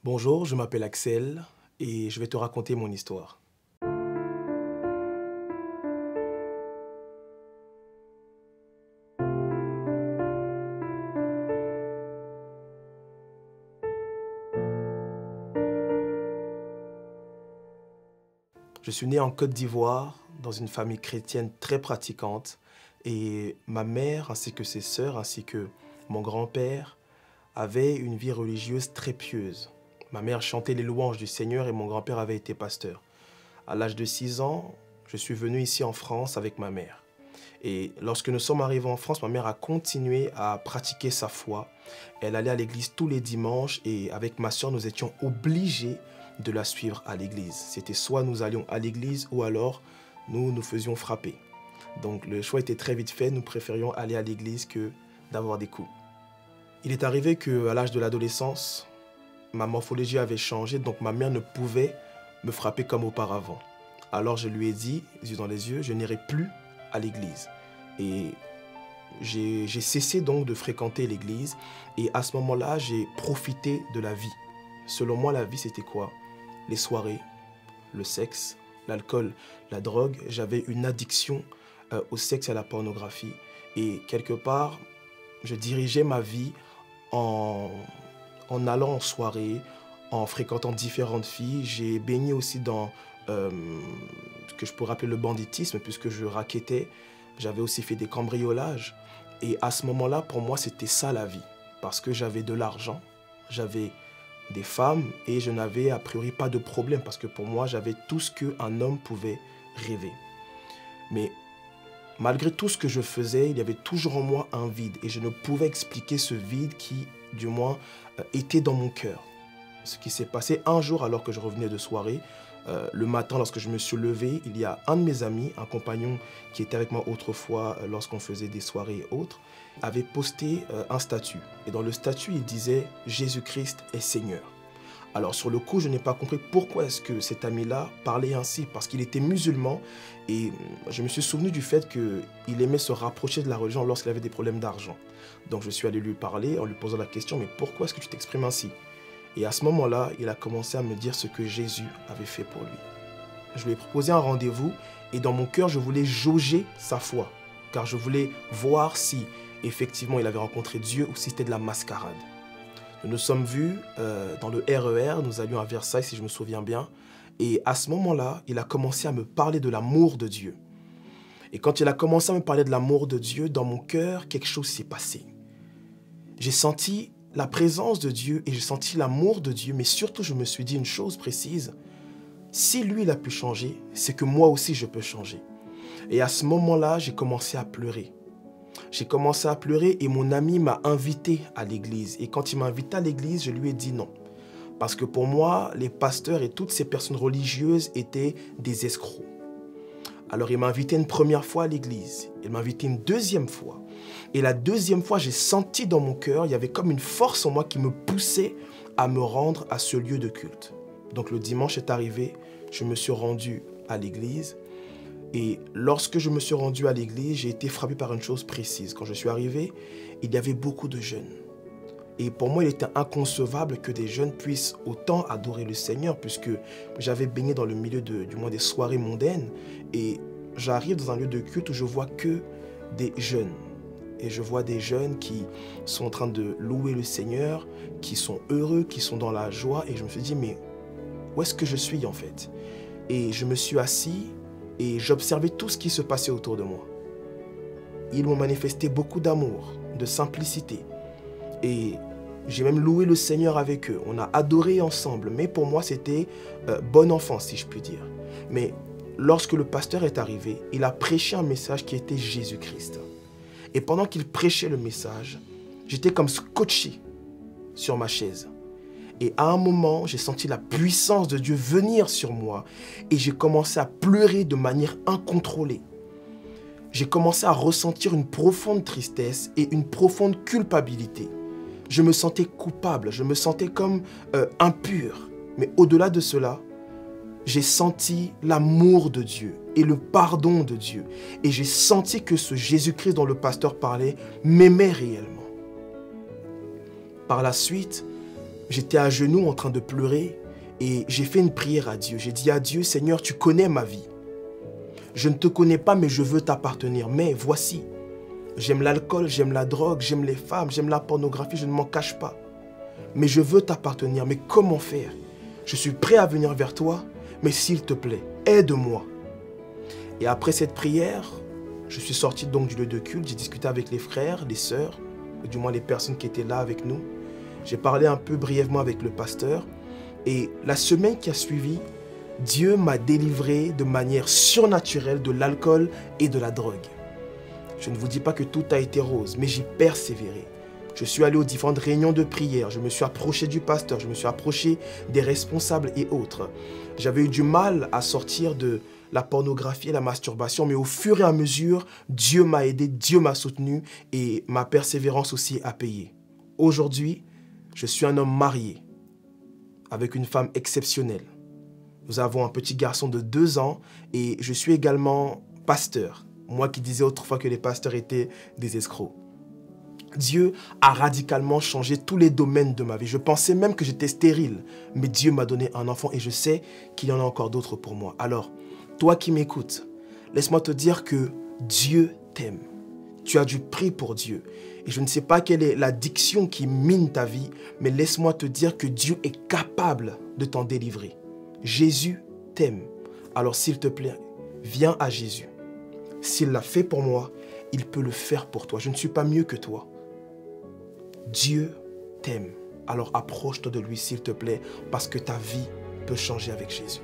Bonjour, je m'appelle Axel et je vais te raconter mon histoire. Je suis né en Côte d'Ivoire, dans une famille chrétienne très pratiquante, et ma mère ainsi que ses sœurs ainsi que mon grand-père avaient une vie religieuse très pieuse. Ma mère chantait les louanges du Seigneur et mon grand-père avait été pasteur. À l'âge de 6 ans, je suis venu ici en France avec ma mère. Et lorsque nous sommes arrivés en France, ma mère a continué à pratiquer sa foi. Elle allait à l'église tous les dimanches et avec ma soeur, nous étions obligés de la suivre à l'église. C'était soit nous allions à l'église ou alors nous nous faisions frapper. Donc le choix était très vite fait, nous préférions aller à l'église que d'avoir des coups. Il est arrivé qu'à l'âge de l'adolescence, ma morphologie avait changé, donc ma mère ne pouvait me frapper comme auparavant. Alors je lui ai dit, les yeux dans les yeux, je n'irai plus à l'église. Et j'ai cessé donc de fréquenter l'église et à ce moment-là, j'ai profité de la vie. Selon moi, la vie, c'était quoi? Les soirées, le sexe, l'alcool, la drogue. J'avais une addiction au sexe et à la pornographie. Et quelque part, je dirigeais ma vie en allant en soirée, en fréquentant différentes filles. J'ai baigné aussi dans ce que je pourrais appeler le banditisme, puisque je rackettais. J'avais aussi fait des cambriolages. Et à ce moment-là, pour moi, c'était ça la vie. Parce que j'avais de l'argent, j'avais des femmes et je n'avais a priori pas de problème. Parce que pour moi, j'avais tout ce qu'un homme pouvait rêver. Mais malgré tout ce que je faisais, il y avait toujours en moi un vide. Et je ne pouvais expliquer ce vide qui, du moins, était dans mon cœur. Ce qui s'est passé un jour alors que je revenais de soirée, le matin lorsque je me suis levé, il y a un de mes amis, un compagnon qui était avec moi autrefois lorsqu'on faisait des soirées et autres, avait posté un statut. Et dans le statut, il disait « Jésus-Christ est Seigneur ». Alors sur le coup, je n'ai pas compris pourquoi est-ce que cet ami-là parlait ainsi, parce qu'il était musulman et je me suis souvenu du fait qu'il aimait se rapprocher de la religion lorsqu'il avait des problèmes d'argent. Donc je suis allé lui parler en lui posant la question « Mais pourquoi est-ce que tu t'exprimes ainsi ?» Et à ce moment-là, il a commencé à me dire ce que Jésus avait fait pour lui. Je lui ai proposé un rendez-vous et dans mon cœur, je voulais jauger sa foi, car je voulais voir si effectivement il avait rencontré Dieu ou si c'était de la mascarade. Nous nous sommes vus dans le RER, nous allions à Versailles si je me souviens bien, et à ce moment-là, il a commencé à me parler de l'amour de Dieu. Et quand il a commencé à me parler de l'amour de Dieu, dans mon cœur, quelque chose s'est passé. J'ai senti la présence de Dieu et j'ai senti l'amour de Dieu, mais surtout je me suis dit une chose précise, si lui il a pu changer, c'est que moi aussi je peux changer. Et à ce moment-là, j'ai commencé à pleurer. J'ai commencé à pleurer et mon ami m'a invité à l'église. Et quand il m'a invité à l'église, je lui ai dit non. Parce que pour moi, les pasteurs et toutes ces personnes religieuses étaient des escrocs. Alors il m'a invité une première fois à l'église, il m'a invité une deuxième fois. Et la deuxième fois, j'ai senti dans mon cœur, il y avait comme une force en moi qui me poussait à me rendre à ce lieu de culte. Donc le dimanche est arrivé, je me suis rendu à l'église. Et lorsque je me suis rendu à l'église, j'ai été frappé par une chose précise. Quand je suis arrivé, il y avait beaucoup de jeunes. Et pour moi, il était inconcevable que des jeunes puissent autant adorer le Seigneur, puisque j'avais baigné dans le milieu du moins des soirées mondaines. Et j'arrive dans un lieu de culte où je vois que des jeunes. Et je vois des jeunes qui sont en train de louer le Seigneur, qui sont heureux, qui sont dans la joie. Et je me suis dit, mais où est-ce que je suis en fait? Et je me suis assis et j'observais tout ce qui se passait autour de moi. Ils m'ont manifesté beaucoup d'amour, de simplicité. Et j'ai même loué le Seigneur avec eux. On a adoré ensemble. Mais pour moi, c'était bon enfant, si je puis dire. Mais lorsque le pasteur est arrivé, il a prêché un message qui était Jésus-Christ. Et pendant qu'il prêchait le message, j'étais comme scotché sur ma chaise. Et à un moment, j'ai senti la puissance de Dieu venir sur moi. Et j'ai commencé à pleurer de manière incontrôlée. J'ai commencé à ressentir une profonde tristesse et une profonde culpabilité. Je me sentais coupable, je me sentais comme impur. Mais au-delà de cela, j'ai senti l'amour de Dieu et le pardon de Dieu. Et j'ai senti que ce Jésus-Christ dont le pasteur parlait m'aimait réellement. Par la suite, J'étais à genoux en train de pleurer et j'ai fait une prière à Dieu. J'ai dit à Dieu, Seigneur, tu connais ma vie. Je ne te connais pas, mais je veux t'appartenir. Mais voici, j'aime l'alcool, j'aime la drogue, j'aime les femmes, j'aime la pornographie, je ne m'en cache pas. Mais je veux t'appartenir. Mais comment faire? Je suis prêt à venir vers toi, mais s'il te plaît, aide-moi. Et après cette prière, je suis sorti donc du lieu de culte, j'ai discuté avec les frères, les sœurs, ou du moins les personnes qui étaient là avec nous. J'ai parlé un peu brièvement avec le pasteur. Et la semaine qui a suivi, Dieu m'a délivré de manière surnaturelle de l'alcool et de la drogue. Je ne vous dis pas que tout a été rose, mais j'ai persévéré. Je suis allé aux différentes réunions de prière, je me suis approché du pasteur, je me suis approché des responsables et autres. J'avais eu du mal à sortir de la pornographie et la masturbation, mais au fur et à mesure, Dieu m'a aidé, Dieu m'a soutenu et ma persévérance aussi a payé. Aujourd'hui, je suis un homme marié avec une femme exceptionnelle. Nous avons un petit garçon de 2 ans et je suis également pasteur. Moi qui disais autrefois que les pasteurs étaient des escrocs. Dieu a radicalement changé tous les domaines de ma vie. Je pensais même que j'étais stérile, mais Dieu m'a donné un enfant et je sais qu'il y en a encore d'autres pour moi. Alors, toi qui m'écoutes, laisse-moi te dire que Dieu t'aime. Tu as du prix pour Dieu. Et je ne sais pas quelle est l'addiction qui mine ta vie, mais laisse-moi te dire que Dieu est capable de t'en délivrer. Jésus t'aime. Alors s'il te plaît, viens à Jésus. S'il l'a fait pour moi, il peut le faire pour toi. Je ne suis pas mieux que toi. Dieu t'aime. Alors approche-toi de lui s'il te plaît, parce que ta vie peut changer avec Jésus.